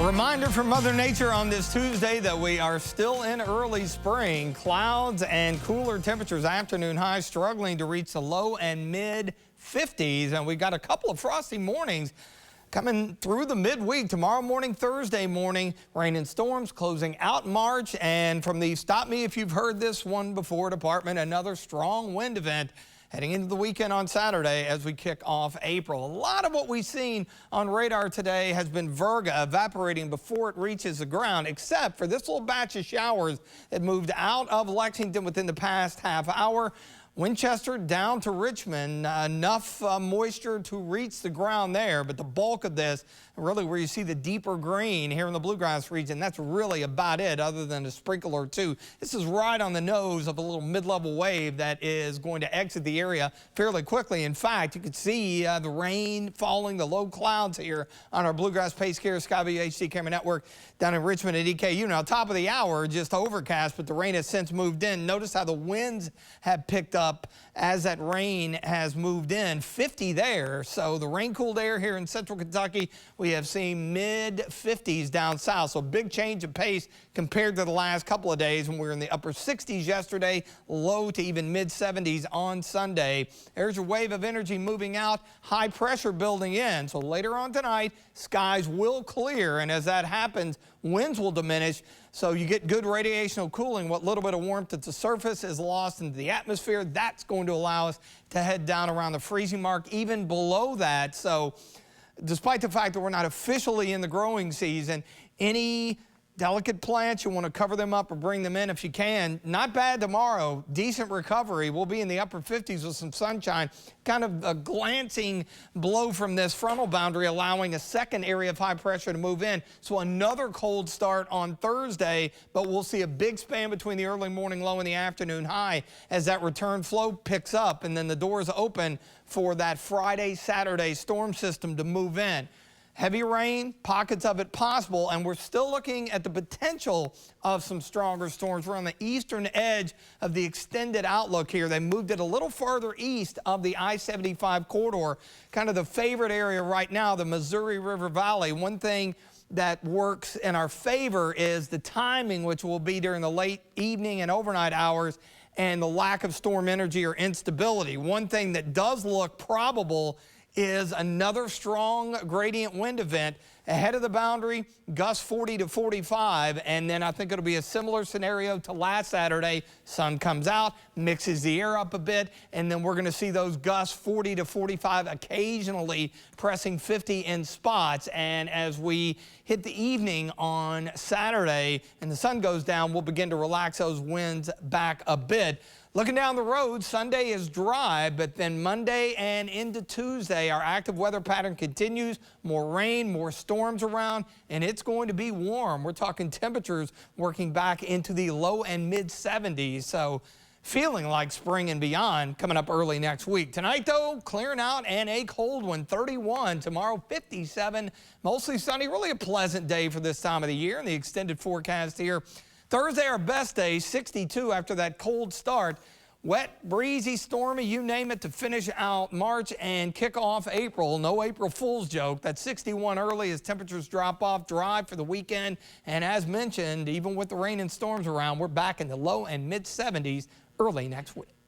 Reminder from Mother Nature on this Tuesday that we are still in early spring. Clouds and cooler temperatures, afternoon highs struggling to reach the low and mid 50s. And we've got a couple of frosty mornings coming through the midweek. Tomorrow morning, Thursday morning, rain and storms closing out March. And from the Stop Me If You've Heard This One Before department, another strong wind event heading into the weekend on Saturday as we kick off April. A lot of what we've seen on radar today has been virga evaporating before it reaches the ground, except for this little batch of showers that moved out of Lexington within the past half hour. Winchester down to Richmond, enough moisture to reach the ground there, but the bulk of this, really where you see the deeper green here in the bluegrass region, that's really about it other than a sprinkle or two. This is right on the nose of a little mid-level wave that is going to exit the area fairly quickly. In fact, you can see the rain falling, the low clouds here on our Bluegrass Pace Care Skyview HD camera network down in Richmond at EKU. Now, top of the hour, just overcast, but the rain has since moved in. Notice how the winds have picked up as that rain has moved in. 50 there, so the rain-cooled air here in central Kentucky, we have seen mid-50s down south, so big change of pace compared to the last couple of days when we were in the upper 60s yesterday, low to even mid-70s on Sunday. There's your wave of energy moving out, high pressure building in, so later on tonight, skies will clear, and as that happens, winds will diminish, so you get good radiational cooling. What little bit of warmth at the surface is lost into the atmosphere. That's going to allow us to head down around the freezing mark, even below that. So despite the fact that we're not officially in the growing season, any delicate plants, you want to cover them up or bring them in if you can. Not bad tomorrow. Decent recovery. We'll be in the upper 50s with some sunshine. Kind of a glancing blow from this frontal boundary, allowing a second area of high pressure to move in. So another cold start on Thursday, but we'll see a big span between the early morning low and the afternoon high as that return flow picks up, and then the doors open for that Friday, Saturday storm system to move in. Heavy rain, pockets of it possible, and we're still looking at the potential of some stronger storms. We're on the eastern edge of the extended outlook here. They moved it a little farther east of the I-75 corridor, kind of the favorite area right now, the Missouri River Valley. One thing that works in our favor is the timing, which will be during the late evening and overnight hours, and the lack of storm energy or instability. One thing that does look probable is another strong gradient wind event ahead of the boundary, gusts 40 to 45, and then I think it'll be a similar scenario to last Saturday. Sun comes out, mixes the air up a bit, and then we're going to see those gusts 40 to 45, occasionally pressing 50 in spots. And as we hit the evening on Saturday and the sun goes down, we'll begin to relax those winds back a bit. Looking down the road, Sunday is dry, but then Monday and into Tuesday, our active weather pattern continues. More rain, more storms around, and it's going to be warm. We're talking temperatures working back into the low and mid 70s, so feeling like spring and beyond coming up early next week. Tonight, though, clearing out and a cold one, 31. Tomorrow, 57. Mostly sunny, really a pleasant day for this time of the year, and the extended forecast here. Thursday, our best day, 62 after that cold start. Wet, breezy, stormy, you name it, to finish out March and kick off April. No April Fool's joke. That's 61 early as temperatures drop off, dry for the weekend. And as mentioned, even with the rain and storms around, we're back in the low and mid 70s early next week.